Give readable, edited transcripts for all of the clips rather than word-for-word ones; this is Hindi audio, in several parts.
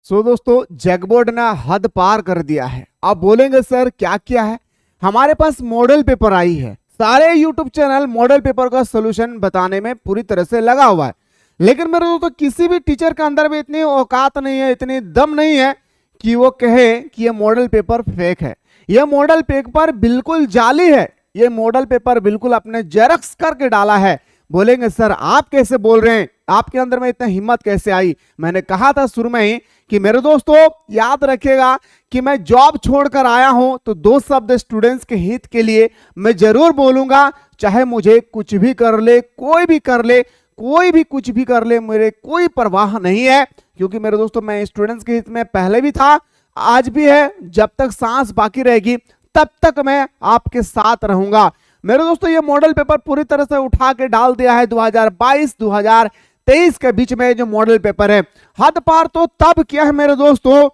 दोस्तों जैकबोर्ड ने हद पार कर दिया है। आप बोलेंगे सर क्या क्या है। हमारे पास मॉडल पेपर आई है। सारे यूट्यूब चैनल मॉडल पेपर का सोल्यूशन बताने में पूरी तरह से लगा हुआ है, लेकिन मेरे दोस्तों किसी भी टीचर के अंदर भी इतनी औकात नहीं है, इतनी दम नहीं है कि वो कहे कि ये मॉडल पेपर फेक है। ये मॉडल पेपर बिल्कुल जाली है। ये मॉडल पेपर बिल्कुल अपने जेरॉक्स करके डाला है। बोलेंगे सर आप कैसे बोल रहे हैं, आपके अंदर में इतना हिम्मत कैसे आई। मैंने कहा था शुरू में ही कि मेरे दोस्तों याद रखिएगा कि मैं जॉब छोड़कर आया हूं तो दो शब्द स्टूडेंट्स के हित के लिए मैं जरूर बोलूंगा। चाहे मुझे कुछ भी कर ले, कोई भी कर ले, कोई भी कुछ भी कर ले, मेरे कोई परवाह नहीं है, क्योंकि मेरे दोस्तों मैं स्टूडेंट्स के हित में पहले भी था, आज भी है। जब तक सांस बाकी रहेगी तब तक मैं आपके साथ रहूंगा। मेरे दोस्तों ये मॉडल पेपर पूरी तरह से उठा के डाल दिया है 2022-2023 के बीच में जो मॉडल पेपर है। हद पार तो तब किया है मेरे दोस्तों,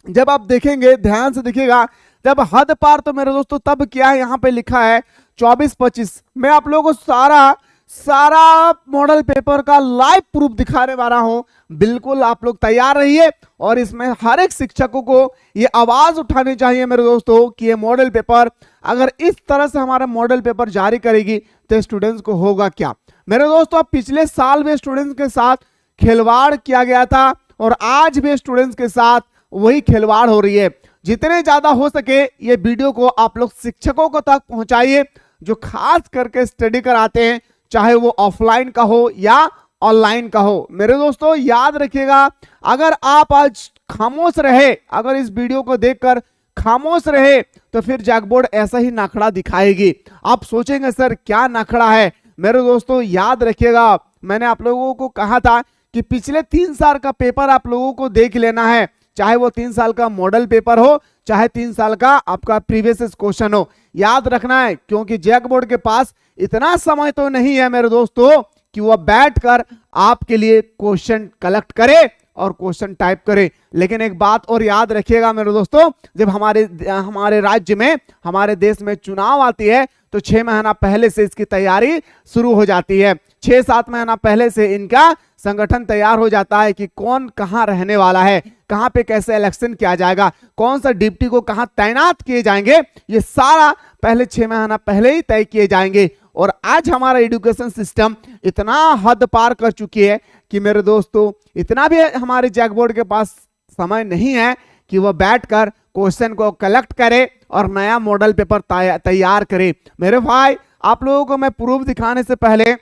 जब आप देखेंगे ध्यान से देखिएगा, जब हद पार तो मेरे दोस्तों तब किया है। यहां पे लिखा है 24-25। मैं आप लोगों को सारा मॉडल पेपर का लाइव प्रूफ दिखाने वाला हूं। बिल्कुल आप लोग तैयार रहिए और इसमें हर एक शिक्षकों को ये आवाज उठानी चाहिए मेरे दोस्तों कि ये मॉडल पेपर अगर इस तरह से हमारा मॉडल पेपर जारी करेगी तो स्टूडेंट्स को होगा क्या। मेरे दोस्तों पिछले साल भी स्टूडेंट्स के साथ खिलवाड़ किया गया था और आज भी स्टूडेंट्स के साथ वही खिलवाड़ हो रही है। जितने ज्यादा हो सके ये वीडियो को आप लोग शिक्षकों को तक पहुंचाइए जो खास करके स्टडी कराते हैं, चाहे वो ऑफलाइन का हो या ऑनलाइन का हो। मेरे दोस्तों याद रखिएगा, अगर आप आज खामोश रहे, अगर इस वीडियो को देखकर खामोश रहे तो फिर जैकबोर्ड ऐसा ही नखड़ा दिखाएगी। आप सोचेंगे सर क्या नखड़ा है। मेरे दोस्तों याद रखिएगा, मैंने आप लोगों को कहा था कि पिछले 3 साल का पेपर आप लोगों को देख लेना है, चाहे वो 3 साल का मॉडल पेपर हो, चाहे 3 साल का आपका प्रीवियस क्वेश्चन हो। याद रखना है, क्योंकि जैकबोर्ड के पास इतना समय तो नहीं है मेरे दोस्तों कि वह बैठकर आपके लिए क्वेश्चन कलेक्ट करे और क्वेश्चन टाइप करे। लेकिन एक बात और याद रखिएगा मेरे दोस्तों, जब हमारे राज्य में, हमारे देश में चुनाव आती है तो 6 महीना पहले से इसकी तैयारी शुरू हो जाती है। 6-7 महीना पहले से इनका संगठन तैयार हो जाता है कि कौन कहां रहने वाला है, कहां पे कैसे इलेक्शन किया जाएगा, कौन सा डिप्टी को कहां तैनात किए जाएंगे, ये सारा पहले 6 महीना पहले ही तय किए जाएंगे। और आज हमारा एजुकेशन सिस्टम इतना हद पार कर चुकी है कि मेरे दोस्तों इतना भी हमारे जैकबोर्ड के पास समय नहीं है कि वह बैठकर क्वेश्चन को कलेक्ट करे और नया मॉडल पेपर तैयार करे। मेरे भाई आप लोगों को मैं प्रूफ दिखाने से पहले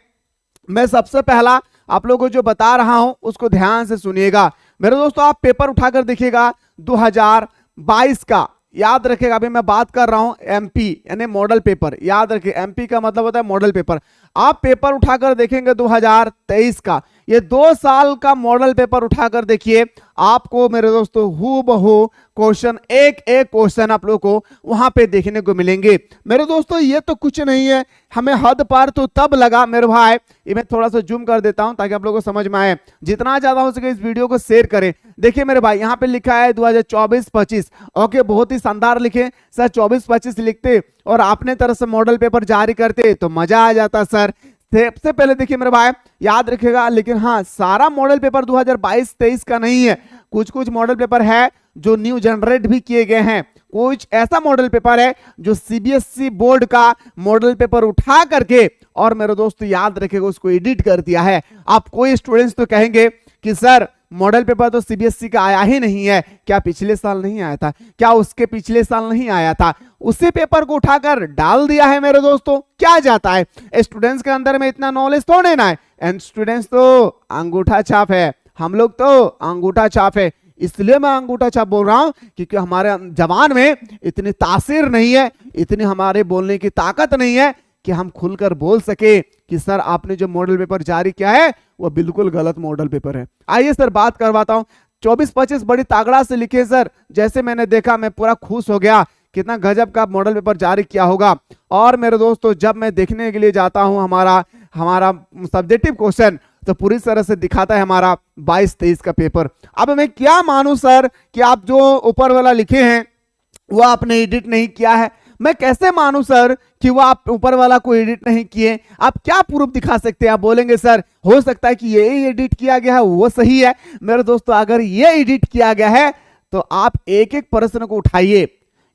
मैं सबसे पहला आप लोगों को जो बता रहा हूं उसको ध्यान से सुनिएगा। मेरे दोस्तों आप पेपर उठाकर देखिएगा 2022 का। याद रखिएगा, अभी मैं बात कर रहा हूं एमपी यानी मॉडल पेपर। याद रखिए एमपी का मतलब होता है मॉडल पेपर। आप पेपर उठाकर देखेंगे 2023 का, ये 2 साल का मॉडल पेपर उठाकर देखिए, आपको मेरे दोस्तों हूबहू क्वेश्चन एक क्वेश्चन आप लोगों को वहां पे देखने को मिलेंगे। मेरे दोस्तों ये तो कुछ नहीं है, हमें हद पार तो तब लगा मेरे भाई। ये मैं थोड़ा सा जूम कर देता हूं ताकि आप लोगों को समझ में आए। जितना ज्यादा हो सके इस वीडियो को शेयर करें। देखिए मेरे भाई यहाँ पे लिखा है 2024-25। ओके, बहुत ही शानदार लिखे सर। 24-25 लिखते और अपने तरफ से मॉडल पेपर जारी करते तो मजा आ जाता सर। सबसे पहले देखिए मेरे भाई याद रखिएगा, लेकिन हाँ सारा मॉडल पेपर 2022-23 का नहीं है। कुछ मॉडल पेपर है जो न्यू जनरेट भी किए गए हैं। कुछ ऐसा मॉडल पेपर है जो सीबीएसई बोर्ड का मॉडल पेपर उठा करके और मेरे दोस्तों याद रखिएगा उसको एडिट कर दिया है। आप कोई स्टूडेंट्स तो कहेंगे कि सर मॉडल पेपर तो सीबीएसई का आया ही नहीं है। क्या पिछले साल नहीं आया था? क्या उसके पिछले साल नहीं आया था? उसी पेपर को उठाकर डाल दिया है मेरे दोस्तों। क्या जाता है, स्टूडेंट्स के अंदर में इतना नॉलेज थोड़े ना है। एंड स्टूडेंट्स तो अंगूठा छाप है, हम लोग तो अंगूठा छाप है। इसलिए मैं अंगूठा छाप बोल रहा हूं क्योंकि हमारे जबान में इतनी तासीर नहीं है, इतनी हमारे बोलने की ताकत नहीं है कि हम खुलकर बोल सके कि सर आपने जो मॉडल पेपर जारी किया है वो बिल्कुल गलत मॉडल पेपर है। आइए सर बात करवाता हूं। 24-25 बड़ी तागड़ा से लिखे सर। जैसे मैंने देखा मैं पूरा खुश हो गया, कितना गजब का मॉडल पेपर जारी किया होगा। और मेरे दोस्तों जब मैं देखने के लिए जाता हूं हमारा सब्जेक्टिव क्वेश्चन तो पूरी तरह से दिखाता है हमारा 22-23 का पेपर। अब मैं क्या मानूं सर कि आप जो ऊपर वाला लिखे हैं वो आपने एडिट नहीं किया है। मैं कैसे मानूं सर कि वो आप ऊपर वाला को एडिट नहीं किए? आप क्या प्रूफ दिखा सकते हैं? आप बोलेंगे सर हो सकता है कि ये एडिट किया गया है वो सही है। मेरे दोस्तों अगर ये एडिट किया गया है तो आप एक एक प्रश्न को उठाइए,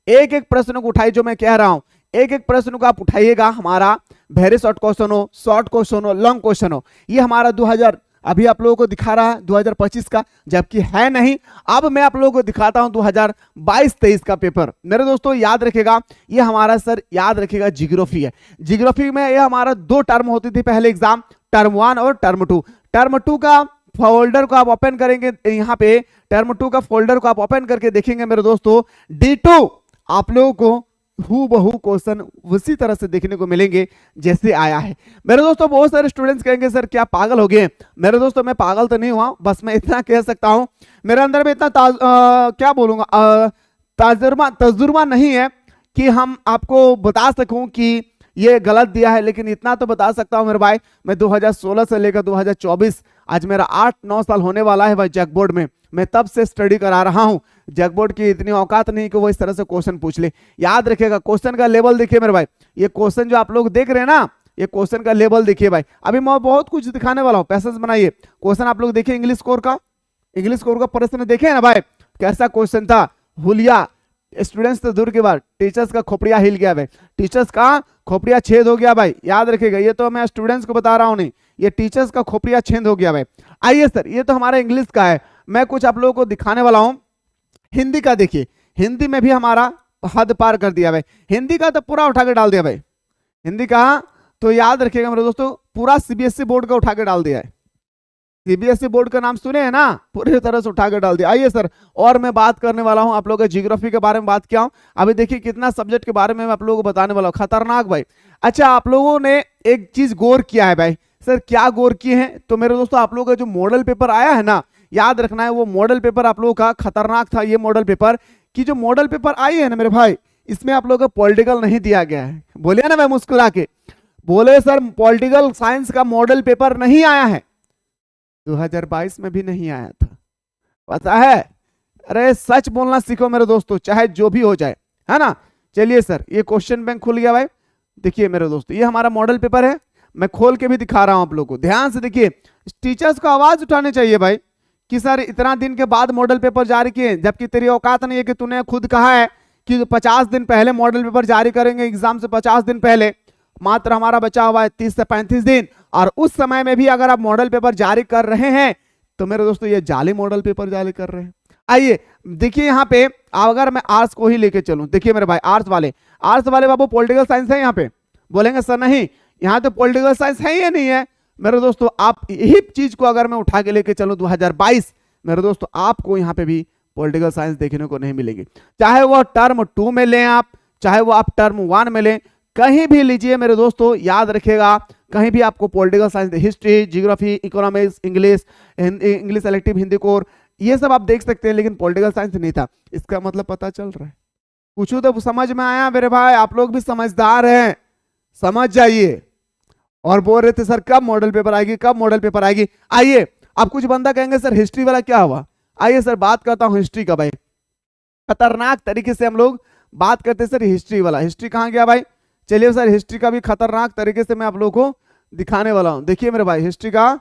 एक एक प्रश्न को उठाइए। जो मैं कह रहा हूं एक एक प्रश्न को आप उठाइएगा। हमारा वेरी शॉर्ट क्वेश्चन हो, शॉर्ट क्वेश्चन हो, लॉन्ग क्वेश्चन हो, ये हमारा 2000 अभी आप लोगों को दिखा रहा है 2025 का, जबकि है नहीं। अब मैं आप लोगों को दिखाता हूं 2022-23 का पेपर। मेरे दोस्तों याद रखिएगा, ये हमारा सर याद रखिएगा जियोग्राफी है। जियोग्राफी में ये हमारा 2 टर्म होती थी पहले एग्जाम, टर्म 1 और टर्म 2। टर्म 2 का फोल्डर को आप ओपन करेंगे, यहाँ पे टर्म 2 का फोल्डर को आप ओपन करके देखेंगे मेरे दोस्तों, D2 आप लोगों को हूबहू क्वेश्चन उसी तरह से देखने को मिलेंगे जैसे आया है। मेरे दोस्तों बहुत सारे स्टूडेंट्स कहेंगे सर क्या पागल हो गए? मेरे दोस्तों मैं पागल तो नहीं हुआ, बस मैं इतना कह सकता हूं मेरे अंदर में इतना क्या बोलूंगा तजुर्बा नहीं है कि हम आपको बता सकूं कि ये गलत दिया है, लेकिन इतना तो बता सकता हूं मेरे भाई, मैं 2016 से लेकर 2024 आज मेरा 8-9 साल होने वाला है भाई जैक बोर्ड में। मैं तब से स्टडी करा रहा हूं। जैक बोर्ड की इतनी औकात नहीं कि वो इस तरह से क्वेश्चन पूछ ले। याद रखिएगा क्वेश्चन का लेवल देखिए मेरे भाई, ये क्वेश्चन जो आप लोग देख रहे हैं ना, ये क्वेश्चन का लेवल देखिए भाई। अभी मैं बहुत कुछ दिखाने वाला हूं, पैसेज बनाइए। क्वेश्चन आप लोग देखिए इंग्लिश कोर का प्रश्न देखे ना भाई, कैसा क्वेश्चन था। हुलिया स्टूडेंट्स तो दूर के बाद टीचर्स का खोपड़िया हिल गया भाई, टीचर्स का खोपड़िया छेद हो गया भाई। याद रखिएगा, ये तो मैं स्टूडेंट्स को बता रहा हूं, नहीं ये टीचर्स का खोपड़िया छेद हो गया भाई। आइए सर, ये तो हमारा इंग्लिश का है, मैं कुछ आप लोगों को दिखाने वाला हूं हिंदी का। देखिए हिंदी में भी हमारा हद पार कर दिया भाई, हिंदी का तो पूरा उठा के डाल दिया भाई। हिंदी का तो याद रखिएगा मेरे दोस्तों, पूरा सीबीएसई बोर्ड का उठा के डाल दिया है। सीबीएसई बोर्ड का नाम सुने हैं ना, पूरी तरह से उठा के डाल दिया। आइए सर, और मैं बात करने वाला हूं आप लोगों के जियोग्राफी के बारे में बात किया हूं। अभी देखिए कितना सब्जेक्ट के बारे में मैं आप लोगों को बताने वाला हूं, खतरनाक भाई। अच्छा आप लोगों ने एक चीज गौर किया है भाई, सर क्या गौर किए हैं? तो मेरे दोस्तों आप लोगों का जो मॉडल पेपर आया है ना, याद रखना है वो मॉडल पेपर आप लोगों का खतरनाक था। ये मॉडल पेपर की जो मॉडल पेपर आई है ना मेरे भाई, इसमें आप लोगों को पॉलिटिकल नहीं दिया गया है। बोलिए ना भाई मुस्कुरा के, बोले सर पॉलिटिकल साइंस का मॉडल पेपर नहीं आया है, 2022 में भी नहीं आया था, पता है? अरे सच बोलना सीखो मेरे दोस्तों, चाहे जो भी हो जाए, है ना। चलिए सर, ये क्वेश्चन बैंक खुल गया भाई। देखिए मेरे दोस्तों ये हमारा मॉडल पेपर है, मैं खोल के भी दिखा रहा हूं आप लोगों को, ध्यान से देखिए। टीचर्स को आवाज उठानी चाहिए भाई कि सर इतना दिन के बाद मॉडल पेपर जारी किए, जबकि तेरी औकात नहीं है कि तूने खुद कहा है कि 50 दिन पहले मॉडल पेपर जारी करेंगे, एग्जाम से 50 दिन पहले। मात्र हमारा बचा हुआ है 30 से 35 दिन, और उस समय में भी अगर आप मॉडल पेपर जारी कर रहे हैं तो मेरे दोस्तों ये जाली मॉडल पेपर जारी कर रहे हैं। आइए देखिए यहाँ पे, अगर मैं आर्ट्स को ही लेके चलूं, देखिए मेरे भाई आर्ट्स वाले बाबू पॉलिटिकल साइंस है यहाँ पे, बोलेंगे सर नहीं यहाँ तो पॉलिटिकल साइंस है या नहीं है। मेरे दोस्तों आप यही चीज को अगर मैं उठा के लेके चलूं 2022, मेरे दोस्तों आपको यहाँ पे भी पॉलिटिकल साइंस देखने को नहीं मिलेगी। चाहे वो टर्म 2 में लें आप, चाहे वो आप टर्म 1 में लें, कहीं भी लीजिए मेरे दोस्तों, याद रखिएगा कहीं भी आपको political science, history, geography, economics, English elective, Hindi core, ये सब आप देख सकते हैं, लेकिन पॉलिटिकल साइंस नहीं था। इसका मतलब पता चल रहा है, कुछ तो समझ में आया मेरे भाई, आप लोग भी समझदार हैं, समझ जाइए। और बोल रहे थे सर कब मॉडल पेपर आएगी, कब मॉडल पेपर आएगी। आइए अब कुछ बंदा कहेंगे सर हिस्ट्री वाला क्या हुआ। आइए सर बात करता हूं हिस्ट्री का भाई, खतरनाक तरीके से हम लोग बात करते हैं सर हिस्ट्री वाला। हिस्ट्री कहां गया भाई? चलिए सर हिस्ट्री का भी खतरनाक तरीके से मैं आप लोगों को दिखाने वाला हूं। देखिए मेरे भाई हिस्ट्री का,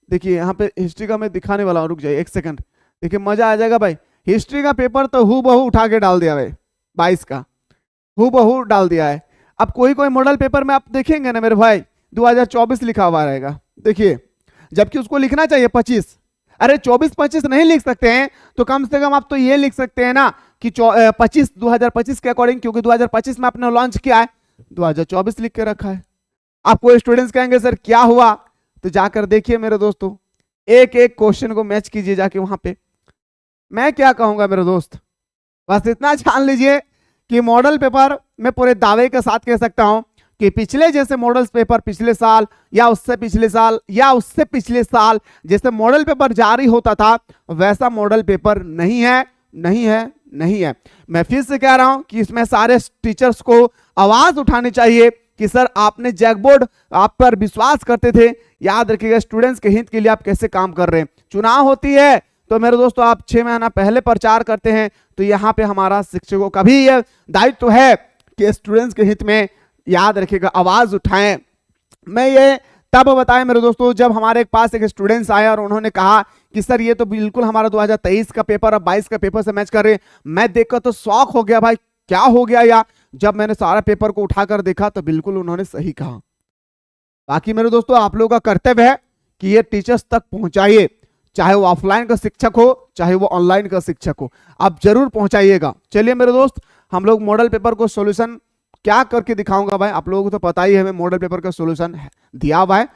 देखिए यहाँ पे हिस्ट्री का मैं दिखाने वाला हूँ, रुक जाइए एक सेकंड, देखिए मजा आ जाएगा भाई। हिस्ट्री का पेपर तो हूबहू उठा के डाल दिया भाई, 22 का हूबहू डाल दिया है। अब कोई कोई मॉडल पेपर में आप देखेंगे ना मेरे भाई 2024 लिखा हुआ रहेगा, देखिए, जबकि उसको लिखना चाहिए 25। अरे 24-25 नहीं लिख सकते हैं तो कम से कम आप तो ये लिख सकते हैं ना कि 2025 के अकॉर्डिंग, क्योंकि 2025 में आपने लॉन्च किया है, 2024 लिख के रखा है। आपको स्टूडेंट्स कहेंगे सर क्या हुआ, तो जाकर देखिए मेरे दोस्तों, एक एक क्वेश्चन को मैच कीजिए जाके वहां पे। मैं क्या कहूंगा मेरे दोस्त, बस इतना जान लीजिए कि मॉडल पेपर में पूरे दावे के साथ कह सकता हूं कि पिछले जैसे मॉडल पेपर पिछले साल या उससे पिछले साल या उससे पिछले साल जैसे मॉडल पेपर जारी होता था, वैसा मॉडल पेपर नहीं है, नहीं है, नहीं है। मैं फिर से कह रहा हूं कि इसमें सारे टीचर्स को आवाज उठानी चाहिए कि सर आपने जैक बोर्ड आप पर विश्वास करते थे। याद रखिएगा स्टूडेंट्स के हित के लिए आप कैसे काम कर रहे हैं। चुनाव होती है तो मेरे दोस्तों आप 6 महीना पहले प्रचार करते हैं, तो यहाँ पे हमारा शिक्षकों का भी यह दायित्व है कि स्टूडेंट्स के हित में याद रखिएगा, आवाज उठाएं। मैं ये तब बताया मेरे दोस्तों जब हमारे पास एक स्टूडेंट्स आया और उन्होंने कहा कि सर ये तो बिल्कुल हमारा 2023 का पेपर और 22 का पेपर से मैच कर रहे। मैं देखकर तो शॉक हो गया, भाई क्या हो गया यार। जब मैंने सारा पेपर को उठाकर देखा तो बिल्कुल उन्होंने सही कहा। बाकी मेरे दोस्तों आप लोगों का कर्तव्य है कि ये टीचर्स तक पहुंचाइए, चाहे वो ऑफलाइन का शिक्षक हो चाहे वो ऑनलाइन का शिक्षक हो, आप जरूर पहुंचाइएगा। चलिए मेरे दोस्त, हम लोग मॉडल पेपर को सॉल्यूशन क्या करके दिखाऊंगा भाई, आप लोगों को तो पता ही है, हमें मॉडल पेपर का सॉल्यूशन दिया हुआ है।